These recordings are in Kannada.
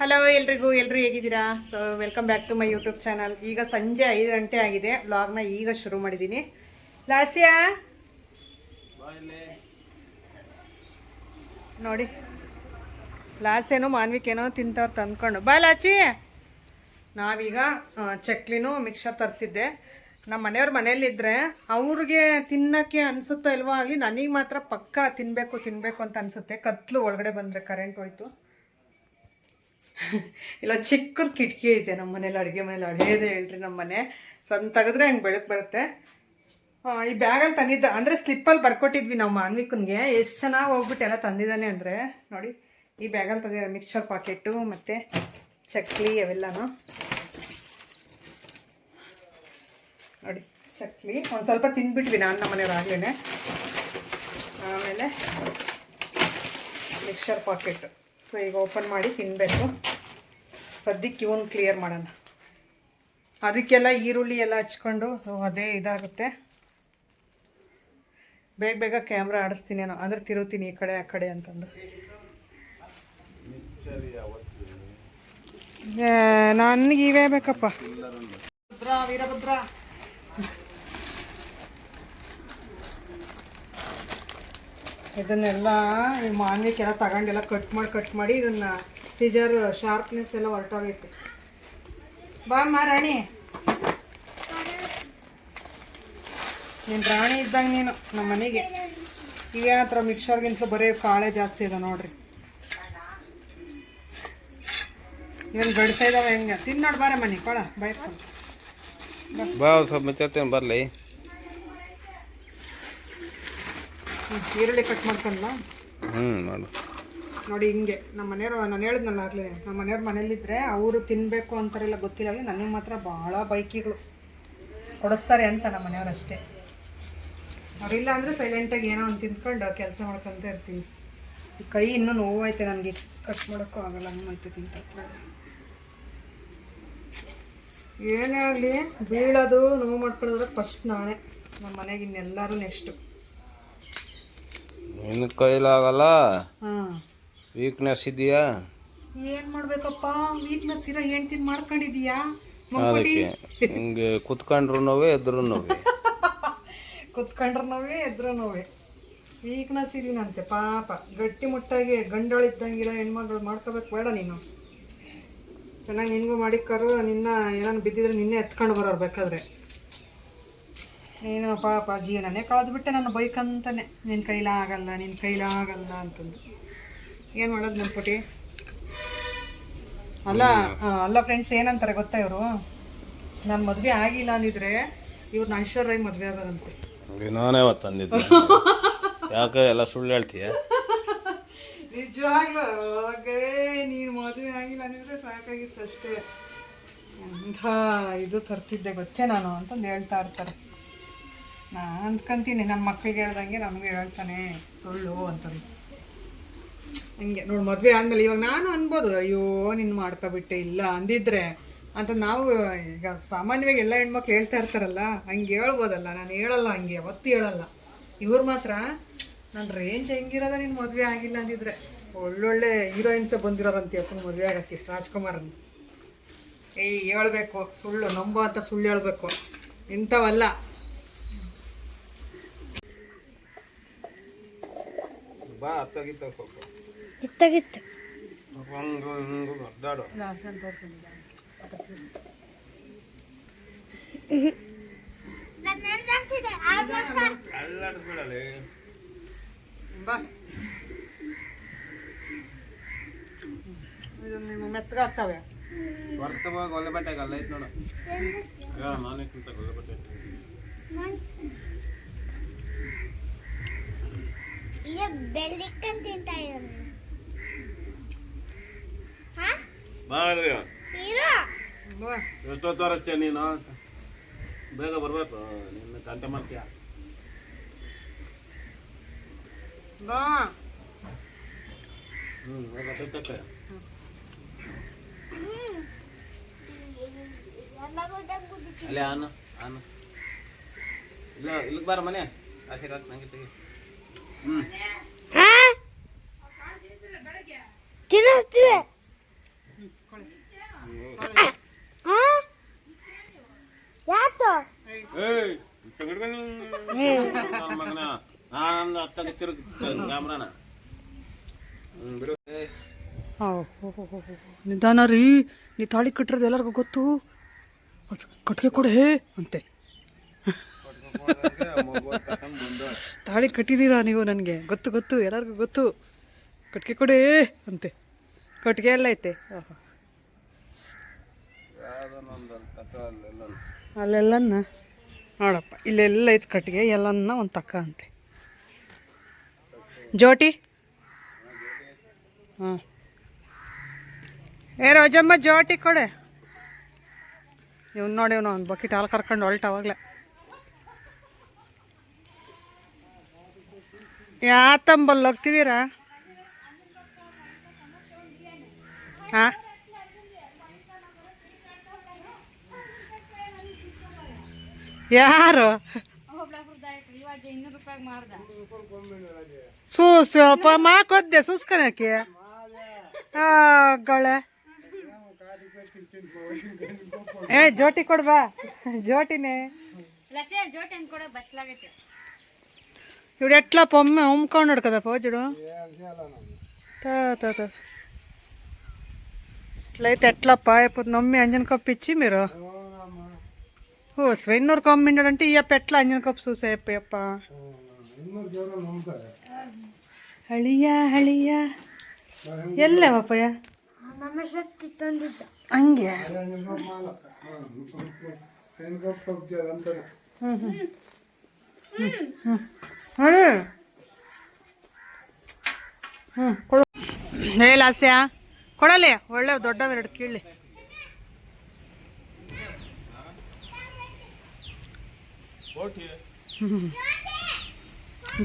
ಹಲೋ ಎಲ್ಲರೂ ಹೇಗಿದ್ದೀರಾ? So welcome back to my YouTube channel. ಈಗ ಸಂಜೆ 5 ಗಂಟೆ ಆಗಿದೆ. ವ್ಲಾಗ್ನ ಈಗ ಶುರು ಮಾಡಿದ್ದೀನಿ. ಲಾಸ್ಯ ನೋಡಿ, ಲಾಸ್ಯನೋ ಮಾನ್ವಿಕೇನೋ ತಿಂತವ್ರು ತಂದ್ಕೊಂಡು ಬಾ ಲಾಚಿ. ನಾವೀಗ ಚಕ್ಲಿನೂ ಮಿಕ್ಸರ್ ತರಿಸಿದ್ದೆ. ನಮ್ಮ ಮನೆಯವ್ರ ಮನೇಲಿದ್ದರೆ ಅವ್ರಿಗೆ ತಿನ್ನೋಕ್ಕೆ ಅನಿಸುತ್ತೋ ಇಲ್ವೋ ಆಗಲಿ, ನನಗೆ ಮಾತ್ರ ಪಕ್ಕ ತಿನ್ನಬೇಕು ಅಂತ ಅನಿಸುತ್ತೆ. ಕತ್ಲು ಒಳಗಡೆ ಬಂದರೆ ಕರೆಂಟ್ ಹೋಯ್ತು. ಇಲ್ಲ ಚಿಕ್ಕದ ಕಿಟಕಿ ಐತೆ ನಮ್ಮ ಮನೇಲಿ, ಅಡುಗೆ ಮನೇಲಿ ಹಳೇದೇ ಹೇಳ್ರಿ ನಮ್ಮ ಮನೆ. ಸೊ ಅದನ್ನ ತೆಗೆದ್ರೆ ಹಂಗೆ ಬೆಳಕು ಬರುತ್ತೆ. ಈ ಬ್ಯಾಗಲ್ಲಿ ತಂದಿದ್ದ ಅಂದರೆ ಸ್ಲಿಪ್ಪಲ್ಲಿ ಬರ್ಕೊಟ್ಟಿದ್ವಿ ನಾವು ಮಾನ್ವಿಕನ್ಗೆ. ಎಷ್ಟು ಚೆನ್ನಾಗಿ ಹೋಗ್ಬಿಟ್ಟು ಎಲ್ಲ ತಂದಿದ್ದಾನೆ ಅಂದರೆ ನೋಡಿ, ಈ ಬ್ಯಾಗಲ್ಲಿ ತಂದಿದ್ದಾರೆ ಮಿಕ್ಸರ್ ಪಾಕೆಟು ಮತ್ತು ಚಕ್ಲಿ ಅವೆಲ್ಲನೂ ನೋಡಿ. ಚಕ್ಲಿ ಒಂದು ಸ್ವಲ್ಪ ತಿಂದ್ಬಿಟ್ವಿ ನಾನು ನಮ್ಮ ಮನೆಯವ್ರು ಆಗಲೇ. ಆಮೇಲೆ ಮಿಕ್ಸರ್ ಪಾಕೆಟು. ಸೊ ಈಗ ಓಪನ್ ಮಾಡಿ ತಿನ್ನಬೇಕು. ಸದ್ಯಕ್ಕೆ ಇವನು ಕ್ಲಿಯರ್ ಮಾಡೋಣ. ಅದಕ್ಕೆಲ್ಲ ಈರುಳ್ಳಿ ಎಲ್ಲ ಹಚ್ಕೊಂಡು ಅದೇ ಇದಾಗುತ್ತೆ. ಬೇಗ ಕ್ಯಾಮ್ರಾ ಆಡಿಸ್ತೀನೇನೋ, ಅಂದರೆ ತಿರುತ್ತೀನಿ ಈ ಕಡೆ ಆ ಕಡೆ ಅಂತಂದು. ನನಗೆ ಇವೇ ಬೇಕಪ್ಪ. ವೀರಭದ್ರ ಇದನ್ನೆಲ್ಲ ಈ ಮಾನ್ವಿಕೆಲ್ಲ ತಗೊಂಡೆಲ್ಲ ಕಟ್ ಮಾಡಿ ಇದನ್ನು ಸೀಜರ್ ಶಾರ್ಪ್ನೆಸ್ ಎಲ್ಲ ಹೊರಟೋಗೈತೆ. ಬಾ ಅಮ್ಮ ರಾಣಿ, ನೀನು ರಾಣಿ ಇದ್ದಂಗೆ ನೀನು ನಮ್ಮ ಮನೆಗೆ. ಈಗ ಹತ್ರ ಮಿಕ್ಸರ್ಗಿಂತ ಬರೀ ಕಾಳೆ ಜಾಸ್ತಿ ಇದೆ ನೋಡ್ರಿ. ಇವನ್ ಗಡ್ತಾ ಇದಾವೆ ಹೆಂಗೆ ತಿನ್ನೋಡು. ಬಾರೆ ಮನೆ ಕೊಳ ಬಯಸ್ಕೊಂಡು ಬಾ ಸ್ವಲ್ಪ ಮತ್ತೆ ಬರಲಿ. ಈರುಳ್ಳಿ ಕಟ್ ಮಾಡ್ಕೊಂಡ್ಲ ಮಾಡು ನೋಡಿ. ಹಿಂಗೆ ನಮ್ಮ ಮನೆಯವರು, ನಾನು ಹೇಳಿದ್ನಲ್ಲ ಆಗಲೇ, ನಮ್ಮ ಮನೆಯವ್ರ ಮನೇಲಿದ್ದರೆ ಅವರು ತಿನ್ನಬೇಕು ಅಂತಾರೆಲ್ಲ ಗೊತ್ತಿಲ್ಲ. ನನಗೆ ಮಾತ್ರ ಭಾಳ ಬೈಕಿಗಳು ಕೊಡಿಸ್ತಾರೆ ಅಂತ ನಮ್ಮ ಮನೆಯವ್ರು ಅಷ್ಟೇ. ಅವರಿಲ್ಲ ಅಂದರೆ ಸೈಲೆಂಟಾಗಿ ಏನೋ ಒಂದು ತಿಂದ್ಕೊಂಡು ಕೆಲಸ ಮಾಡ್ಕೊತ ಇರ್ತೀನಿ. ಈ ಕೈ ಇನ್ನೂ ನೋವಾಯ್ತೆ ನನಗೆ, ಕಟ್ ಮಾಡೋಕ್ಕೂ ಆಗಲ್ಲ ಹಂಗೈತೆ ತಿಂತ. ಏನೇ ಆಗಲಿ ಬೀಳೋದು ನೋವು ಮಾಡ್ಕೊಳ್ಳೋದ್ರೆ ಫಸ್ಟ್ ನಾನೇ. ನಮ್ಮ ಮನೆಗೆ ಇನ್ನೆಲ್ಲರೂ ನೆಕ್ಸ್ಟು. ನಿನ್ನ ಕೈಲಾಗಲ್ಲ. ಹಾಂ, ವೀಕ್ನೆಸ್ ಇದೆಯಾ? ಏನು ಮಾಡಬೇಕಪ್ಪ? ವೀಕ್ನೆಸ್ ಇರೋ ಹೆಣ್ತಿನ ಮಾಡ್ಕೊಂಡಿದೀಯಾ? ಅದಕ್ಕೆ ಹಿಂಗೆ ಕುತ್ಕೊಂಡ್ರು ನೋವೇ ಎದ್ರು ನೋವೇ. ಕುತ್ಕೊಂಡ್ರು ನೋವೇ ಎದ್ರು ನೋವೇ. ವೀಕ್ನೆಸ್ ಇದೀನಂತೆ ಪಾಪ. ಗಟ್ಟಿ ಮುಟ್ಟಾಗಿ ಗಂಡಳಿದ್ದಂಗಿರೋ ಹೆಣ್ಮಗಳು ಮಾಡ್ಕೋಬೇಕು ಬೇಡ ನೀನು. ಚೆನ್ನಾಗಿ ನಿನಗೂ ಮಾಡಿಕ್ಕರು. ನಿನ್ನ ಏನಾರು ಬಿದ್ದಿದ್ರೆ ನಿನ್ನೆ ಎತ್ಕೊಂಡು ಬರೋರು ಬೇಕಾದ್ರೆ. ನೀನು ಪಾಪ ಜೀವನನೇ ಕಳೆದ್ಬಿಟ್ಟೆ ನನ್ನ ಬೈಕಂತಾನೆ. ನಿನ್ನ ಕೈಲಾಗಲ್ಲ ಅಂತಂದು. ಏನು ಮಾಡೋದು ನನ್ನ ಪುಟಿ? ಅಲ್ಲ ಫ್ರೆಂಡ್ಸ್, ಏನಂತಾರೆ ಗೊತ್ತಾ ಇವರು? ನಾನು ಮದುವೆ ಆಗಿಲ್ಲ ಅಂದಿದ್ರೆ ಇವ್ರನ್ನ ಐಶ್ವರ್ಯ ಮದುವೆ ಆಗೋದಂತೆ. ನಾನೇ ತಂದಿದ್ದೆ. ಯಾಕೆ ಎಲ್ಲ ಸುಳ್ಳು ಹೇಳ್ತೀಯ? ನಿಜವಾಗ್ಲೂ ಹಾಗೆ ನೀನು ಮದುವೆ ಆಗಿಲ್ಲ ಅಂದಿದ್ರೆ ಸಾಕಾಗಿತ್ತು ಅಷ್ಟೇ. ಅಂಥ ಇದು ತರ್ತಿದ್ದೆ ಗೊತ್ತೇ ನಾನು ಅಂತಂದು ಹೇಳ್ತಾ ಇರ್ತಾರೆ. ನಾನು ಅಂದ್ಕೊಂತೀನಿ ನನ್ನ ಮಕ್ಕಳಿಗೆ ಹೇಳ್ದಂಗೆ ನನಗೂ ಹೇಳ್ತಾನೆ ಸುಳ್ಳು ಅಂತಂದು. ಹಿಂಗೆ ನೋಡಿ, ಮದುವೆ ಆದಮೇಲೆ ಇವಾಗ ನಾನು ಅನ್ಬೋದು, ಅಯ್ಯೋ ನಿನ್ನ ಮಾಡ್ಕೊಬಿಟ್ಟೆ ಇಲ್ಲ ಅಂದಿದ್ರೆ ಅಂತ. ನಾವು ಈಗ ಸಾಮಾನ್ಯವಾಗಿ ಎಲ್ಲ ಹೆಣ್ಮಕ್ಳು ಹೇಳ್ತಾ ಇರ್ತಾರಲ್ಲ, ಹಂಗೆ ಹೇಳ್ಬೋದಲ್ಲ. ನಾನು ಹೇಳಲ್ಲ, ಹಂಗೆ ಯಾವತ್ತೂ ಹೇಳಲ್ಲ. ಇವ್ರು ಮಾತ್ರ ನನ್ನ ರೇಂಜ್ ಹೆಂಗಿರೋದ ನಿನ್ನ ಮದುವೆ ಆಗಿಲ್ಲ ಅಂದಿದ್ರೆ. ಒಳ್ಳೊಳ್ಳೆ ಹೀರೋಯಿನ್ಸೇ ಬಂದಿರೋರಂತೆ ಅಪ್ಪನ ಮದುವೆ ಆಗತ್ತೆ. ರಾಜ್ಕುಮಾರನ್ ಹೇಳ್ಬೇಕು ಸುಳ್ಳು, ನಂಬೋ ಅಂತ ಸುಳ್ಳು ಹೇಳ್ಬೇಕು. ಇಂಥವಲ್ಲ. ಬಾ ಅತ್ತಾಗಿತ್ತ ಸ್ವಲ್ಪ ಇತ್ತಾಗಿತ್ತು ಅಡ್ಡಾಡು. ಅಲ್ಲಾಡಿಸ್ಬಿಡಲಿ. ಬಾ, ಇದು ನಿಮ್ಮ ಮೆತ್ತಗಾಗ್ತವೆ. ಬರ್ತವಾಗ ಒಳ್ಳೆ ಬಟ್ಟೆ ಅಲ್ಲ ಐತೆ ನೋಡು. ನಾನೇ ಕಿಂತ ಒಳ್ಳೆ ಬಟ್ಟೆ ಎಷ್ಟೊತ್ತು ತೋರಿಸ್ತೀಯ ನೀನು? ಬೇಗ ಬರ್ಬೇಕು. ನಿನ್ನ ಗಂಟೆ ಮಾಡ್ತೀಯ. ಅಲ್ಲೇ ಆನು ಇಲ್ಲ ಇಲ್ಲಿಗೆ ಬಾರ ಮನೆ ಆಶೀರ್ವಾದ ನಂಗೆ ತೆಗಿ. ತಿನ್ನಿಸ್ತೀವಿ. ಏಯ್ ನನ್ನ ಮಗನ ನಾನು ಅತ್ತಾಗ ತಿರುಗ್ತೇನೆ ಕ್ಯಾಮ್ರಾನ ಬಿಡು. ನಿಧಾನ ರೀ, ನೀ ತಾಳಿ ಕಟ್ಟಿರೋದು ಎಲ್ಲರಿಗೂ ಗೊತ್ತು, ಕಟ್ಗೆ ಕೊಡೆ ಅಂತೆ. ತಾಳಿ ಕಟ್ಟಿದ್ದೀರಾ ನೀವು, ನನಗೆ ಗೊತ್ತು ಗೊತ್ತು, ಎಲ್ಲರಿಗೂ ಗೊತ್ತು, ಕಟ್ಗೆ ಕೊಡೆ ಅಂತೆ. ಕಟ್ಗೆ ಎಲ್ಲ ಐತೆ ಅಲ್ಲೆಲ್ಲನ್ನ ನೋಡಪ್ಪ, ಇಲ್ಲೆಲ್ಲ ಐತೆ ಕಟ್ಗೆ, ಎಲ್ಲನ್ನ ಒಂದು ತಕ್ಕ ಅಂತೆ. ಜೋಟಿ ಹಾಂ, ಏ ರೋಜಮ್ಮ ಜೋಟಿ ಕೊಡೆ. ಇವ್ನು ನೋಡಿ, ಇವನು ಒಂದು ಬಕೆಟ್ ಹಾಲು ಕರ್ಕೊಂಡು ಹೊಲ್ಟ ಅವಾಗಲೇ. ಯಾತಂಬಲ್ಲಿ ಹೋಗ್ತಿದ್ದೀರಾ? ಹಾಂ, ಯಾರು ಸೂಸಪ್ಪ ಮಾಕೊದ್ದೆ ಸೂಸ್ಕನಕ್ಕೆ ಗಳೆ. ಏ ಜೋಟಿ ಕೊಡ್ಬಾ, ಜೋಟಿನೇ ಇವ್ಡು ಎಟ್ಲಪ್ಪ ಒಮ್ಮೆ ಉಮ್ಕೊಂಡು ಹಿಡ್ಕದಪ್ಪ ಜುಡು ఇట్లయితే ఎట్లప్ప అయిపోతుంది నమ్మి అంజన్ కప్పు ఇచ్చి మీరు ఓ స్వెన్నూరు కమ్మిండంటే ఇయ్యప్ప ఎట్లా అంజన్ కప్పు చూసేయప్ప ಹಳಿಯ ಹಳಿಯ ಎಲ್ಲವಪ್ಪಯ್ಯ ಹಂಗೆ ನೋಡಿ ಕೊಡು ಹೇಳಾಸ್ಯ ಕೊಡಲಿ ಒಳ್ಳೆ ದೊಡ್ಡವೆರಡು ಕೀಳಿ.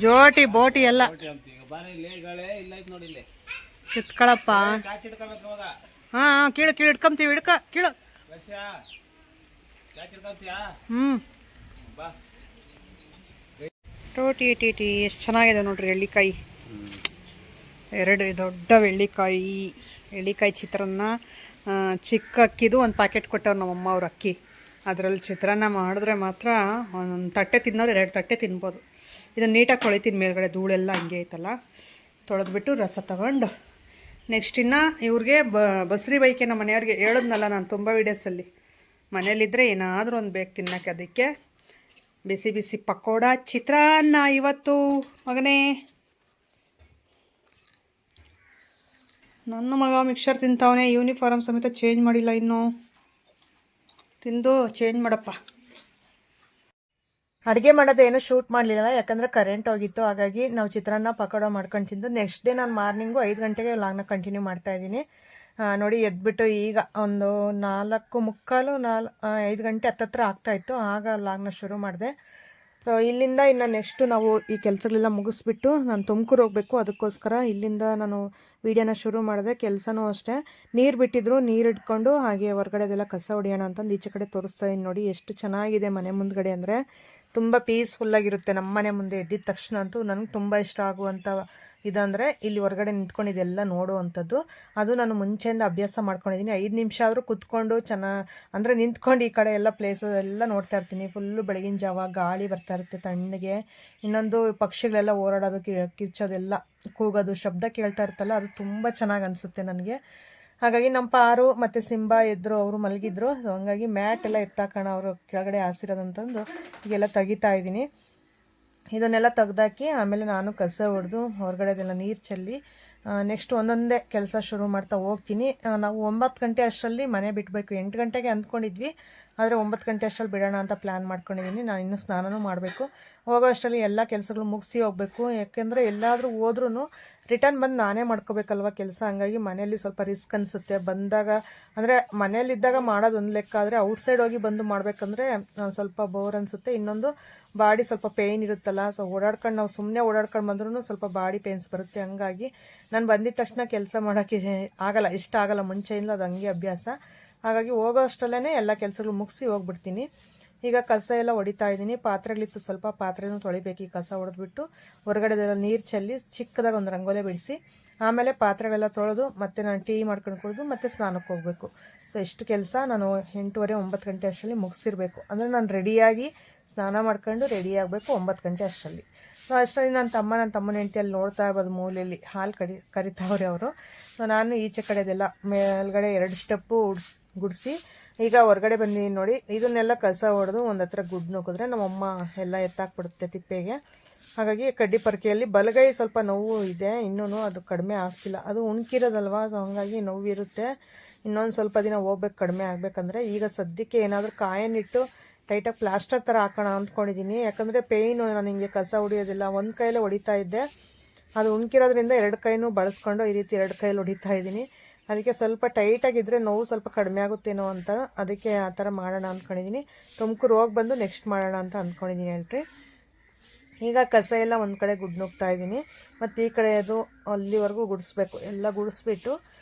ಜೋಟಿ ಬೋಟಿ ಎಲ್ಲ ಕಿತ್ಕೊಳಪ್ಪ. ಹಾಂ ಕೀಳು ಕೀಳು ಇಟ್ಕೊಂತೀವಿ, ಹಿಡ್ಕ ಕೀಳು. ಟೋಟಿ ಟೀಟಿ ಎಷ್ಟು ಚೆನ್ನಾಗಿದೆ ನೋಡ್ರಿ ಎಳ್ಳಿಕಾಯಿ. ಎರಡು ದೊಡ್ಡ ಎಳ್ಳಿಕಾಯಿ ಚಿತ್ರಾನ್ನ. ಚಿಕ್ಕ ಅಕ್ಕಿದು ಒಂದು ಪ್ಯಾಕೆಟ್ ಕೊಟ್ಟವ್ರು ನಮ್ಮಮ್ಮ ಅವ್ರ ಅಕ್ಕಿ. ಅದರಲ್ಲಿ ಚಿತ್ರಾನ್ನ ಮಾಡಿದ್ರೆ ಮಾತ್ರ ಒಂದು ತಟ್ಟೆ ತಿನ್ನೋರು 2 ತಟ್ಟೆ ತಿನ್ಬೋದು. ಇದನ್ನು ನೀಟಾಗಿ ತೊಳಿತೀನಿ, ಮೇಲ್ಗಡೆ ಧೂಳೆಲ್ಲ ಹಂಗೆ ಐತಲ್ಲ, ತೊಳೆದ್ಬಿಟ್ಟು ರಸ ತಗೊಂಡು ನೆಕ್ಸ್ಟ್ ಇನ್ನು ಇವ್ರಿಗೆ ಬಸ್ರಿ ಬೈಕೆ ನಮ್ಮ ಮನೆಯವ್ರಿಗೆ ಹೇಳಿದ್ನಲ್ಲ ನಾನು ತುಂಬ ವೀಡಿಯೋಸಲ್ಲಿ. ಮನೇಲಿದ್ದರೆ ಏನಾದರೂ ಒಂದು ಬೇಕು ತಿನ್ನೋಕ್ಕೆ, ಅದಕ್ಕೆ ಬಿಸಿ ಬಿಸಿ ಪಕೋಡ ಚಿತ್ರಾನ್ನ ಇವತ್ತು ಮಗನೇ. ನನ್ನ ಮಗ ಮಿಕ್ಸರ್ ತಿಂತಾವನೆ, ಯೂನಿಫಾರ್ಮ್ ಸಮೇತ ಚೇಂಜ್ ಮಾಡಿಲ್ಲ ಇನ್ನೂ. ತಿಂದು ಚೇಂಜ್ ಮಾಡಪ್ಪ. ಅಡುಗೆ ಮಾಡೋದೇನು ಶೂಟ್ ಮಾಡಲಿಲ್ಲ, ಯಾಕಂದರೆ ಕರೆಂಟ್ ಹೋಗಿತ್ತು. ಹಾಗಾಗಿ ನಾವು ಚಿತ್ರಾನ್ನ ಪಕೋಡ ಮಾಡ್ಕೊಂಡು ತಿಂದು ನೆಕ್ಸ್ಟ್ ಡೇ ನಾನು ಮಾರ್ನಿಂಗು 5 ಗಂಟೆಗೆ ಲಾಗ್ನ ಕಂಟಿನ್ಯೂ ಮಾಡ್ತಾಯಿದ್ದೀನಿ. ನೋಡಿ ಎದ್ಬಿಟ್ಟು ಈಗ ಒಂದು 4:45 5 ಗಂಟೆ ಹತ್ತತ್ರ ಆಗ್ತಾಯಿತ್ತು, ಆಗ ಲಾಗ್ನ ಶುರು ಮಾಡಿದೆ. ಸೊ ಇಲ್ಲಿಂದ ಇನ್ನು ನೆಕ್ಸ್ಟು ನಾವು ಈ ಕೆಲಸಗಳೆಲ್ಲ ಮುಗಿಸ್ಬಿಟ್ಟು ನಾನು ತುಮಕೂರು ಹೋಗಬೇಕು. ಅದಕ್ಕೋಸ್ಕರ ಇಲ್ಲಿಂದ ನಾನು ವೀಡಿಯೋನ ಶುರು ಮಾಡಿದೆ. ಕೆಲಸನೂ ಅಷ್ಟೇ, ನೀರು ಬಿಟ್ಟಿದ್ರು, ನೀರು ಇಟ್ಕೊಂಡು ಹಾಗೆ ಹೊರಗಡೆದೆಲ್ಲ ಕಸ ಹೊಡಿಯೋಣ ಅಂತಂದು ಈಚೆ ಕಡೆ ತೋರಿಸ್ತಾ ಇದ್ದೀನಿ. ನೋಡಿ ಎಷ್ಟು ಚೆನ್ನಾಗಿದೆ ಮನೆ ಮುಂದ್ಗಡೆ, ಅಂದರೆ ತುಂಬ ಪೀಸ್ಫುಲ್ಲಾಗಿರುತ್ತೆ. ನಮ್ಮ ಮನೆ ಮುಂದೆ ಎದ್ದಿದ ತಕ್ಷಣ ಅಂತೂ ನನಗೆ ತುಂಬ ಇಷ್ಟ ಆಗುವಂಥ ಇದಂದರೆ ಇಲ್ಲಿ ಹೊರಗಡೆ ನಿಂತ್ಕೊಂಡು ಇದೆಲ್ಲ ನೋಡುವಂಥದ್ದು. ಅದು ನಾನು ಮುಂಚೆಯಿಂದ ಅಭ್ಯಾಸ ಮಾಡ್ಕೊಂಡಿದ್ದೀನಿ. 5 ನಿಮಿಷ ಆದರೂ ಕೂತ್ಕೊಂಡು ಅಂದರೆ ನಿಂತ್ಕೊಂಡು ಈ ಕಡೆ ಎಲ್ಲ ಪ್ಲೇಸೆಲ್ಲ ನೋಡ್ತಾ ಇರ್ತೀನಿ. ಫುಲ್ಲು ಬೆಳಗಿನ ಜಾವ ಗಾಳಿ ಬರ್ತಾ ಇರುತ್ತೆ ತಣ್ಣಗೆ. ಇನ್ನೊಂದು ಪಕ್ಷಿಗಳೆಲ್ಲ ಓಡಾಡೋದು, ಕಿರ್ಚೋದೆಲ್ಲ, ಕೂಗೋದು ಶಬ್ದ ಕೇಳ್ತಾ ಇರ್ತಲ್ಲ, ಅದು ತುಂಬ ಚೆನ್ನಾಗಿ ಅನಿಸುತ್ತೆ ನನಗೆ. ಹಾಗಾಗಿ ನಮ್ಮ ಪಾರು ಮತ್ತು ಸಿಂಬಾ ಎದ್ರು, ಅವರು ಮಲಗಿದ್ರು. ಸೊ ಹಂಗಾಗಿ ಮ್ಯಾಟ್ ಎಲ್ಲ ಎತ್ತಾಕೋಣ ಅವರು ಕೆಳಗಡೆ ಹಾಸಿರೋದಂತಂದು ಈಗೆಲ್ಲ ತೆಗಿತಾ ಇದ್ದೀನಿ. ಇದನ್ನೆಲ್ಲ ತೆಗ್ದಾಕಿ ಆಮೇಲೆ ನಾನು ಕಸ ಹೊಡೆದು ಹೊರಗಡೆದೆಲ್ಲ ನೀರು ಚೆಲ್ಲಿ ನೆಕ್ಸ್ಟ್ ಒಂದೊಂದೇ ಕೆಲಸ ಶುರು ಮಾಡ್ತಾ ಹೋಗ್ತೀನಿ. ನಾವು 9 ಗಂಟೆ ಅಷ್ಟರಲ್ಲಿ ಮನೆ ಬಿಡಬೇಕು. 8 ಗಂಟೆಗೆ ಅಂದ್ಕೊಂಡಿದ್ವಿ, ಆದರೆ 9 ಗಂಟೆ ಅಷ್ಟರಲ್ಲಿ ಬಿಡೋಣ ಅಂತ ಪ್ಲ್ಯಾನ್ ಮಾಡ್ಕೊಂಡಿದ್ದೀನಿ. ನಾನು ಇನ್ನೂ ಸ್ನಾನನೂ ಮಾಡಬೇಕು. ಹೋಗೋ ಅಷ್ಟರಲ್ಲಿ ಎಲ್ಲ ಕೆಲಸಗಳು ಮುಗಿಸಿ ಹೋಗಬೇಕು. ಯಾಕೆಂದರೆ ಎಲ್ಲಾದರೂ ಹೋದ್ರೂ ರಿಟರ್ನ್ ಬಂದು ನಾನೇ ಮಾಡ್ಕೋಬೇಕಲ್ವ ಕೆಲಸ. ಹಂಗಾಗಿ ಮನೆಯಲ್ಲಿ ಸ್ವಲ್ಪ ರಿಸ್ಕ್ ಅನಿಸುತ್ತೆ. ಬಂದಾಗ ಅಂದರೆ ಮನೆಯಲ್ಲಿದ್ದಾಗ ಮಾಡೋದು ಒಂದು ಲೆಕ್ಕ, ಆದರೆ ಔಟ್ಸೈಡ್ ಹೋಗಿ ಬಂದು ಮಾಡಬೇಕಂದ್ರೆ ಸ್ವಲ್ಪ ಬೋರ್ ಅನಿಸುತ್ತೆ. ಇನ್ನೊಂದು ಬಾಡಿ ಸ್ವಲ್ಪ ಪೇಯ್ನ್ ಇರುತ್ತಲ್ಲ, ಸೊ ನಾವು ಸುಮ್ಮನೆ ಓಡಾಡ್ಕೊಂಡು ಬಂದ್ರೂ ಸ್ವಲ್ಪ ಬಾಡಿ ಪೇನ್ಸ್ ಬರುತ್ತೆ. ಹಂಗಾಗಿ ನಾನು ಬಂದಿದ್ದ ತಕ್ಷಣ ಕೆಲಸ ಮಾಡೋಕ್ಕೆ ಇಷ್ಟ ಆಗಲ್ಲ ಮುಂಚೆಯಿಂದ, ಅದು ಹಂಗೆ ಅಭ್ಯಾಸ. ಹಾಗಾಗಿ ಹೋಗೋ ಅಷ್ಟರಲ್ಲೇ ಎಲ್ಲ ಕೆಲಸಗಳು ಮುಗಿಸಿ ಹೋಗ್ಬಿಡ್ತೀನಿ. ಈಗ ಕಸ ಎಲ್ಲ ಹೊಡಿತಾ ಇದ್ದೀನಿ. ಪಾತ್ರೆಗಳಿತ್ತು ಸ್ವಲ್ಪ, ಪಾತ್ರೆನೂ ತೊಳಿಬೇಕು. ಈ ಕಸ ಹೊಡೆದ್ಬಿಟ್ಟು ಹೊರಗಡೆದೆಲ್ಲ ನೀರು ಚೆಲ್ಲಿ ಚಿಕ್ಕದಾಗ ಒಂದು ರಂಗೋಲೆ ಬಿಡಿಸಿ ಆಮೇಲೆ ಪಾತ್ರೆಗಳೆಲ್ಲ ತೊಳೆದು ಮತ್ತೆ ನಾನು ಟೀ ಮಾಡ್ಕೊಂಡು ಕುಡಿದು ಮತ್ತೆ ಸ್ನಾನಕ್ಕೆ ಹೋಗಬೇಕು. ಸೊ ಇಷ್ಟು ಕೆಲಸ ನಾನು 8:30 9 ಗಂಟೆ ಅಷ್ಟರಲ್ಲಿ ಮುಗಿಸಿರ್ಬೇಕು. ಅಂದರೆ ನಾನು ರೆಡಿಯಾಗಿ ಸ್ನಾನ ಮಾಡ್ಕೊಂಡು ರೆಡಿ ಆಗಬೇಕು 9 ಗಂಟೆ ಅಷ್ಟರಲ್ಲಿ. ಸೊ ಅಷ್ಟರಲ್ಲಿ ನನ್ನ ತಮ್ಮನ ಹೆಂಡತಿಯಲ್ಲಿ ನೋಡ್ತಾ ಇರ್ಬೋದು ಮೂಲೆಯಲ್ಲಿ ಹಾಲು ಕರಿತಾವ್ರೆ ಅವರು. ಸೊ ನಾನು ಈಚೆ ಕಡೆದೆಲ್ಲ ಮೇಲ್ಗಡೆ 2 ಸ್ಟೆಪ್ಪು ಗುಡಿಸಿ ಈಗ ಹೊರಗಡೆ ಬಂದಿದ್ದೀನಿ ನೋಡಿ. ಇದನ್ನೆಲ್ಲ ಕಸ ಹೊಡೆದು ಒಂದು ಹತ್ರ ಗುಡ್ ನುಗ್ಗಿದ್ರೆ ನಮ್ಮಮ್ಮ ಎಲ್ಲ ಎತ್ತಾಕ್ಬಿಡುತ್ತೆ ತಿಪ್ಪೆಗೆ. ಹಾಗಾಗಿ ಕಡ್ಡಿ ಪರ್ಕೆಯಲ್ಲಿ ಬಲಗೈ ಸ್ವಲ್ಪ ನೋವು ಇದೆ, ಇನ್ನೂ ಅದು ಕಡಿಮೆ ಆಗ್ತಿಲ್ಲ. ಅದು ಉಣ್ಕಿರೋದಲ್ವಾ, ಸೊ ಹಾಗಾಗಿ ನೋವಿರುತ್ತೆ. ಇನ್ನೊಂದು ಸ್ವಲ್ಪ ದಿನ ಹೋಗ್ಬೇಕು ಕಡಿಮೆ ಆಗಬೇಕಂದ್ರೆ. ಈಗ ಸದ್ಯಕ್ಕೆ ಏನಾದರೂ ಕಾಯನ್ನಿಟ್ಟು ಟೈಟಾಗಿ ಪ್ಲಾಸ್ಟರ್ ಥರ ಹಾಕೋಣ ಅಂದ್ಕೊಂಡಿದ್ದೀನಿ. ಯಾಕಂದರೆ ಪೇಯ್ನು, ನಾನು ಹಿಂಗೆ ಕಸ ಹೊಡಿಯೋದಿಲ್ಲ, ಒಂದು ಕೈಯಲ್ಲೇ ಹೊಡಿತಾ ಇದ್ದೆ. ಅದು ಉಣ್ಕಿರೋದ್ರಿಂದ 2 ಕೈನೂ ಬಳಸ್ಕೊಂಡು ಈ ರೀತಿ 2 ಕೈಯಲ್ಲಿ ಹೊಡಿತಾ ಇದ್ದೀನಿ. ಅದಕ್ಕೆ ಸ್ವಲ್ಪ ಟೈಟಾಗಿದ್ದರೆ ನೋವು ಸ್ವಲ್ಪ ಕಡಿಮೆ ಆಗುತ್ತೇನೋ ಅಂತ ಅದಕ್ಕೆ ಆ ಥರ ಮಾಡೋಣ ಅಂದ್ಕೊಂಡಿದ್ದೀನಿ. ತುಮಕೂರು ಹೋಗಿ ಬಂದು ನೆಕ್ಸ್ಟ್ ಮಾಡೋಣ ಅಂತ ಅಂದ್ಕೊಂಡಿದ್ದೀನಿ ಹೇಳ್ರಿ. ಈಗ ಕಸ ಎಲ್ಲ ಒಂದು ಕಡೆ ನುಗ್ತಾ ಇದ್ದೀನಿ. ಮತ್ತು ಈ ಕಡೆ ಅದು ಅಲ್ಲಿವರೆಗೂ ಗುಡಿಸ್ಬೇಕು. ಎಲ್ಲ ಗುಡಿಸ್ಬಿಟ್ಟು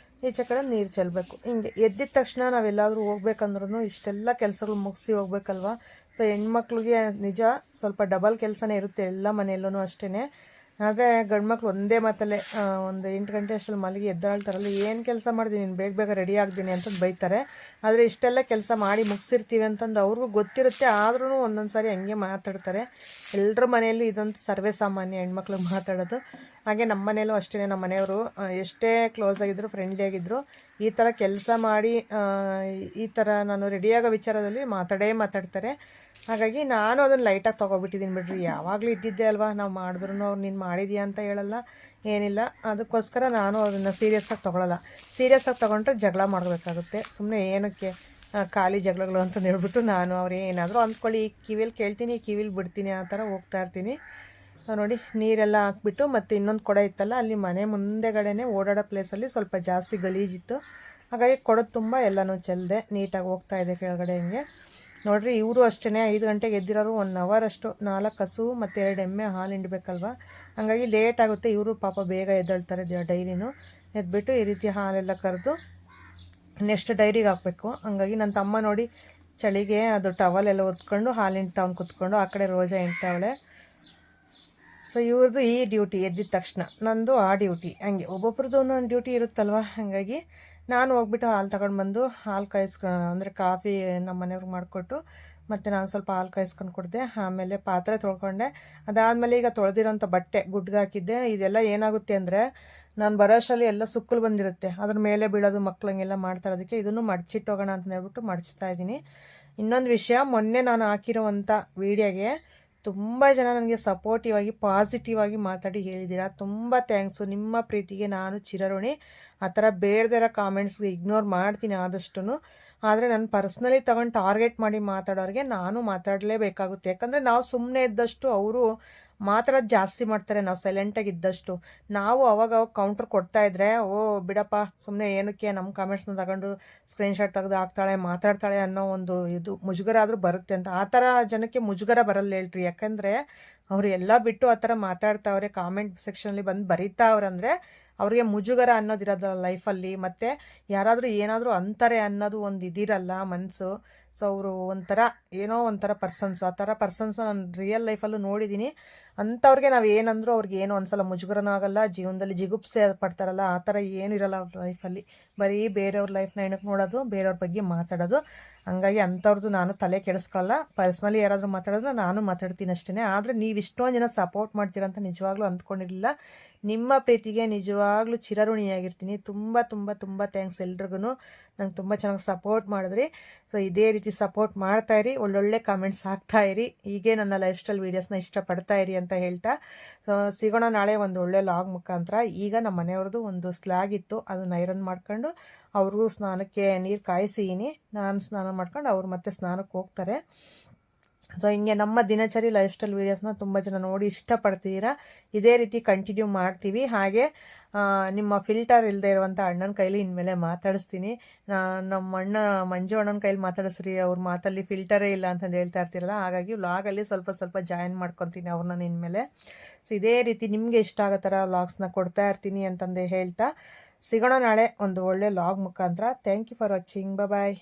ಈಚೆ ಕಡೆ ನೀರು ಚೆಲ್ಲಬೇಕು. ಹಿಂಗೆ ಎದ್ದಿದ ತಕ್ಷಣ ನಾವೆಲ್ಲಾದರೂ ಹೋಗ್ಬೇಕಂದ್ರೂ ಇಷ್ಟೆಲ್ಲ ಕೆಲಸಗಳು ಮುಗಿಸಿ ಹೋಗ್ಬೇಕಲ್ವ. ಸೊ ಹೆಣ್ಮಕ್ಳಿಗೆ ನಿಜ ಸ್ವಲ್ಪ ಡಬಲ್ ಕೆಲಸನೇ ಇರುತ್ತೆ ಎಲ್ಲ ಮನೆಯಲ್ಲೂ ಅಷ್ಟೇ. ಆದರೆ ಗಂಡ್ಮಕ್ಳು ಒಂದೇ ಮಾತಲ್ಲೇ ಒಂದು 8 ಗಂಟೆ ಅಷ್ಟರಲ್ಲಿ ಮಲಗಿ ಎದ್ದಾಳ್ತಾರಲ್ಲ, ಏನು ಕೆಲಸ ಮಾಡಿದ್ದೀನಿ ನೀನು ಬೇಗ ಬೇಗ ರೆಡಿ ಆಗ್ತೀನಿ ಅಂತಂದು ಬೈತಾರೆ. ಆದರೆ ಇಷ್ಟೆಲ್ಲ ಕೆಲಸ ಮಾಡಿ ಮುಗಿಸಿರ್ತೀವಿ ಅಂತಂದು ಅವ್ರಿಗೂ ಗೊತ್ತಿರುತ್ತೆ. ಆದ್ರೂ ಒಂದೊಂದು ಸಾರಿ ಹಂಗೆ ಮಾತಾಡ್ತಾರೆ. ಎಲ್ಲರ ಮನೆಯಲ್ಲೂ ಇದಂತೂ ಸರ್ವೇ ಸಾಮಾನ್ಯ ಹೆಣ್ಮಕ್ಳಿಗೆ ಮಾತಾಡೋದು. ಹಾಗೆ ನಮ್ಮ ಮನೇಲೂ ಅಷ್ಟೇ. ನಮ್ಮ ಮನೆಯವರು ಎಷ್ಟೇ ಕ್ಲೋಸ್ ಆಗಿದ್ರು, ಫ್ರೆಂಡ್ಲಿ ಆಗಿದ್ದರು, ಈ ಥರ ಕೆಲಸ ಮಾಡಿ ಈ ಥರ ನಾನು ರೆಡಿಯಾಗೋ ವಿಚಾರದಲ್ಲಿ ಮಾತಾಡ್ತಾರೆ. ಹಾಗಾಗಿ ನಾನು ಅದನ್ನು ಲೈಟಾಗಿ ತೊಗೊಬಿಟ್ಟಿದ್ದೀನಿ ಬಿಡ್ರಿ. ಯಾವಾಗಲೂ ಇದ್ದಿದ್ದೆ ಅಲ್ವಾ, ನಾವು ಮಾಡಿದ್ರು ಅವ್ರು ನೀನು ಮಾಡಿದ್ಯಾ ಅಂತ ಹೇಳಲ್ಲ, ಏನಿಲ್ಲ. ಅದಕ್ಕೋಸ್ಕರ ನಾನು ಅದನ್ನು ಸೀರಿಯಸ್ಸಾಗಿ ತೊಗೊಳ್ಳಲ್ಲ. ಸೀರಿಯಸ್ಸಾಗಿ ತೊಗೊಂಡ್ರೆ ಜಗಳ ಮಾಡಬೇಕಾಗುತ್ತೆ. ಸುಮ್ಮನೆ ಏನಕ್ಕೆ ಖಾಲಿ ಜಗಳಗಳು ಅಂತ ಹೇಳ್ಬಿಟ್ಟು ನಾನು ಅವ್ರು ಏನಾದರೂ ಅಂದ್ಕೊಳ್ಳಿ, ಕಿವಿಯಲ್ಲಿ ಕೇಳ್ತೀನಿ, ಕಿವಿಲಿ ಬಿಡ್ತೀನಿ, ಆ ಥರ ಹೋಗ್ತಾ ಇರ್ತೀನಿ. ನೋಡಿ ನೀರೆಲ್ಲ ಹಾಕ್ಬಿಟ್ಟು ಮತ್ತು ಇನ್ನೊಂದು ಕೊಡ ಇತ್ತಲ್ಲ, ಅಲ್ಲಿ ಮನೆ ಮುಂದೆಗಡೆನೇ ಓಡಾಡೋ ಪ್ಲೇಸಲ್ಲಿ ಸ್ವಲ್ಪ ಜಾಸ್ತಿ ಗಲೀಜಿತ್ತು. ಹಾಗಾಗಿ ಕೊಡದ ತುಂಬ ಎಲ್ಲನೂ ಚೆಲ್ಲದೆ ನೀಟಾಗಿ ಹೋಗ್ತಾ ಇದೆ ಕೆಳಗಡೆ. ಹಿಂಗೆ ನೋಡಿರಿ, ಇವರು ಅಷ್ಟೇ 5 ಗಂಟೆಗೆ ಎದ್ದಿರೋರು 1 ಅವರ್ ಅಷ್ಟು 4 ಹಸು ಮತ್ತು 2 ಎಮ್ಮೆ ಹಾಲು ಹಿಂಡಬೇಕಲ್ವ. ಹಾಗಾಗಿ ಲೇಟ್ ಆಗುತ್ತೆ. ಇವರು ಪಾಪ ಬೇಗ ಎದ್ದೇಳ್ತಾರೆ ಡೈರಿನೂ. ಎದ್ಬಿಟ್ಟು ಈ ರೀತಿ ಹಾಲೆಲ್ಲ ಕರೆದು ನೆಕ್ಸ್ಟ್ ಡೈರಿಗೆ ಹಾಕಬೇಕು. ಹಂಗಾಗಿ ನನ್ನ ತಮ್ಮ ನೋಡಿ ಚಳಿಗೆ ಅದು ಟವಲೆಲ್ಲ ಹೊತ್ಕೊಂಡು ಹಾಲು ಹಿಂಡ್ತಾವ್ನು ಕೂತ್ಕೊಂಡು. ಆ ಕಡೆ ರೋಜಾ ಹಿಂಡ್ತಾವಳೆ. ಸೊ ಇವ್ರದ್ದು ಈ ಡ್ಯೂಟಿ ಎದ್ದಿದ ತಕ್ಷಣ, ನಂದು ಆ ಡ್ಯೂಟಿ. ಹಂಗೆ ಒಬ್ಬೊಬ್ರದ್ದು ಒಂದೊಂದು ಡ್ಯೂಟಿ ಇರುತ್ತಲ್ವ. ಹಾಗಾಗಿ ನಾನು ಹೋಗ್ಬಿಟ್ಟು ಹಾಲು ತಗೊಂಡು ಬಂದು ಹಾಲು ಅಂದರೆ ಕಾಫಿ ನಮ್ಮ ಮನೆಯವ್ರಿಗೆ ಮಾಡಿಕೊಟ್ಟು ಮತ್ತು ನಾನು ಸ್ವಲ್ಪ ಹಾಲು ಕಾಯಿಸ್ಕೊಂಡು ಕೊಡಿದೆ. ಆಮೇಲೆ ಪಾತ್ರೆ ತೊಳ್ಕೊಂಡೆ. ಅದಾದಮೇಲೆ ಈಗ ತೊಳೆದಿರೋಂಥ ಬಟ್ಟೆ ಗುಡ್ಗೆ ಹಾಕಿದ್ದೆ. ಇದೆಲ್ಲ ಏನಾಗುತ್ತೆ ಅಂದರೆ, ನಾನು ಬರೋ ಅಷ್ಟರಲ್ಲಿ ಎಲ್ಲ ಸುಕ್ಕಲು ಬಂದಿರುತ್ತೆ, ಅದ್ರ ಮೇಲೆ ಬೀಳೋದು, ಮಕ್ಳಂಗೆಲ್ಲ ಮಾಡ್ತಾರೆ. ಅದಕ್ಕೆ ಇದನ್ನು ಮಡಚಿಟ್ಟೋಗೋಣ ಅಂತ ಹೇಳ್ಬಿಟ್ಟು ಮಡಚ್ತಾ ಇದ್ದೀನಿ. ಇನ್ನೊಂದು ವಿಷಯ, ಮೊನ್ನೆ ನಾನು ಹಾಕಿರೋವಂಥ ವೀಡಿಯೋಗೆ ತುಂಬ ಜನ ನನಗೆ ಸಪೋರ್ಟಿವ್ ಆಗಿ ಪಾಸಿಟಿವ್ ಆಗಿ ಮಾತಾಡಿ ಹೇಳಿದ್ದೀರಾ. ತುಂಬ ಥ್ಯಾಂಕ್ಸು. ನಿಮ್ಮ ಪ್ರೀತಿಗೆ ನಾನು ಚಿರಋಣಿ. ಆ ಥರ ಬೇಡದಿರೋ ಕಾಮೆಂಟ್ಸ್ಗೆ ಇಗ್ನೋರ್ ಮಾಡ್ತೀನಿ ಆದಷ್ಟು. ಆದರೆ ನಾನು ಪರ್ಸ್ನಲಿ ತಗೊಂಡು ಟಾರ್ಗೆಟ್ ಮಾಡಿ ಮಾತಾಡೋರಿಗೆ ನಾನು ಮಾತಾಡಲೇಬೇಕಾಗುತ್ತೆ. ಯಾಕಂದರೆ ನಾವು ಸುಮ್ಮನೆ ಇದ್ದಷ್ಟು ಅವರು ಮಾತಾಡೋದು ಜಾಸ್ತಿ ಮಾಡ್ತಾರೆ, ನಾವು ಸೈಲೆಂಟಾಗಿ ಇದ್ದಷ್ಟು. ನಾವು ಅವಾಗ ಕೌಂಟ್ರ್ ಕೊಡ್ತಾಯಿದ್ರೆ, ಓ ಬಿಡಪ್ಪ ಸುಮ್ಮನೆ ಏನಕ್ಕೆ ನಮ್ಮ ಕಾಮೆಂಟ್ಸ್ನ ತಗೊಂಡು ಸ್ಕ್ರೀನ್ಶಾಟ್ ತೆಗೆದು ಹಾಕ್ತಾಳೆ, ಮಾತಾಡ್ತಾಳೆ ಅನ್ನೋ ಒಂದು ಇದು ಮುಜುಗರ ಆದರೂ ಬರುತ್ತೆ ಅಂತ. ಆ ಥರ ಜನಕ್ಕೆ ಮುಜುಗರ ಬರಲ್ಲ ಹೇಳ್ರಿ. ಯಾಕಂದರೆ ಅವರು ಎಲ್ಲ ಬಿಟ್ಟು ಆ ಥರ ಮಾತಾಡ್ತಾವ್ರೆ, ಕಾಮೆಂಟ್ ಸೆಕ್ಷನಲ್ಲಿ ಬಂದು ಬರೀತಾವ್ರಂದರೆ ಅವ್ರಿಗೆ ಮುಜುಗರ ಅನ್ನೋದಿರೋದಲ್ಲ ಲೈಫಲ್ಲಿ. ಮತ್ತು ಯಾರಾದರೂ ಏನಾದರೂ ಅಂತಾರೆ ಅನ್ನೋದು ಒಂದು ಇದಿರಲ್ಲ ಮನಸ್ಸು. ಸೊ ಅವರು ಒಂಥರ ಏನೋ ಒಂಥರ ಪರ್ಸನ್ಸ್, ಆ ಥರ ಪರ್ಸನ್ಸ್ ನಾನು ರಿಯಲ್ ಲೈಫಲ್ಲೂ ನೋಡಿದ್ದೀನಿ. ಅಂಥವ್ರಿಗೆ ನಾವು ಏನಂದ್ರೂ ಅವ್ರಿಗೆ ಏನೋ ಒಂದ್ಸಲ ಮುಜುಗರನೂ ಆಗಲ್ಲ, ಜೀವನದಲ್ಲಿ ಜಿಗುಪ್ಸೆ ಪಡ್ತಾರಲ್ಲ, ಆ ಥರ ಏನಿರಲ್ಲ ಅವ್ರ ಲೈಫಲ್ಲಿ. ಬರೀ ಬೇರೆಯವ್ರ ಲೈಫ್ನ ಏನಕ್ಕೆ ನೋಡೋದು, ಬೇರೆಯವ್ರ ಬಗ್ಗೆ ಮಾತಾಡೋದು. ಹಂಗಾಗಿ ಅಂಥವ್ರದ್ದು ನಾನು ತಲೆ ಕೆಡಿಸ್ಕೊಳ್ಳಲ್ಲ. ಪರ್ಸ್ನಲಿ ಯಾರಾದರೂ ಮಾತಾಡಿದ್ರೆ ನಾನು ಮಾತಾಡ್ತೀನಿ ಅಷ್ಟೇ. ಆದರೆ ನೀವು ಇಷ್ಟೊಂದು ಜನ ಸಪೋರ್ಟ್ ಮಾಡ್ತೀರಂತ ನಿಜವಾಗ್ಲೂ ಅಂದ್ಕೊಂಡಿರಲಿಲ್ಲ. ನಿಮ್ಮ ಪ್ರೀತಿಗೆ ನಿಜವಾಗ್ಲೂ ಚಿರಋಣಿಯಾಗಿರ್ತೀನಿ. ತುಂಬ ತುಂಬ ತುಂಬ ಥ್ಯಾಂಕ್ಸ್ ಎಲ್ರಿಗೂ. ನಂಗೆ ತುಂಬ ಚೆನ್ನಾಗಿ ಸಪೋರ್ಟ್ ಮಾಡಿದ್ರಿ. ಸೊ ಇದೇ ರೀತಿ ಸಪೋರ್ಟ್ ಮಾಡ್ತಾಯಿರಿ, ಒಳ್ಳೊಳ್ಳೆ ಕಾಮೆಂಟ್ಸ್ ಹಾಕ್ತಾಯಿರಿ, ಹೀಗೆ ನನ್ನ ಲೈಫ್ ಸ್ಟೈಲ್ ವೀಡಿಯೋಸ್ನ ಇಷ್ಟಪಡ್ತಾಯಿರಿ ಅಂತ ಹೇಳ್ತಾ, ಸೊ ಸಿಗೋಣ ನಾಳೆ ಒಂದು ಒಳ್ಳೆ ಲಾಗ್ ಮುಖಾಂತರ. ಈಗ ನಮ್ಮ ಮನೆಯವ್ರದ್ದು ಒಂದು ಸ್ಲ್ಯಾಗ್ ಇತ್ತು, ಅದನ್ನು ಐರನ್ ಮಾಡ್ಕೊಂಡು ಅವ್ರಿಗೂ ಸ್ನಾನಕ್ಕೆ ನೀರು ಕಾಯಿಸಿದ್ದೀನಿ. ನಾನು ಸ್ನಾನ ಮಾಡ್ಕೊಂಡು ಅವ್ರು ಮತ್ತೆ ಸ್ನಾನಕ್ಕೆ ಹೋಗ್ತಾರೆ. ಸೊ ಹಿಂಗೆ ನಮ್ಮ ದಿನಚರಿ ಲೈಫ್ ಸ್ಟೈಲ್ ವೀಡಿಯೋಸ್ನ ತುಂಬ ಜನ ನೋಡಿ ಇಷ್ಟಪಡ್ತೀರಾ. ಇದೇ ರೀತಿ ಕಂಟಿನ್ಯೂ ಮಾಡ್ತೀವಿ. ಹಾಗೆ ನಿಮ್ಮ ಫಿಲ್ಟರ್ ಇಲ್ಲದೆ ಇರುವಂಥ ಅಣ್ಣನ ಕೈಲಿ ಇನ್ಮೇಲೆ ಮಾತಾಡಿಸ್ತೀನಿ. ನಮ್ಮ ಅಣ್ಣ ಮಂಜು ಅಣ್ಣನ ಕೈಲಿ ಮಾತಾಡಿಸ್ರಿ, ಅವ್ರ ಮಾತಲ್ಲಿ ಫಿಲ್ಟರೇ ಇಲ್ಲ ಅಂತಂದು ಹೇಳ್ತಾ ಇರ್ತೀರಲ್ಲ. ಹಾಗಾಗಿ ವ್ಲಾಗಲ್ಲಿ ಸ್ವಲ್ಪ ಸ್ವಲ್ಪ ಜಾಯಿನ್ ಮಾಡ್ಕೊತೀನಿ ಅವ್ರನ್ನ ಇನ್ಮೇಲೆ. ಸೊ ಇದೇ ರೀತಿ ನಿಮಗೆ ಇಷ್ಟ ಆಗೋ ಥರ ವ್ಲಾಗ್ಸ್ನ ಕೊಡ್ತಾ ಇರ್ತೀನಿ ಅಂತಂದು ಹೇಳ್ತಾ, ಸಿಗೋಣ ನಾಳೆ ಒಂದು ಒಳ್ಳೆ ವ್ಲಾಗ್ ಮುಖಾಂತರ. Thank you for watching. Bye.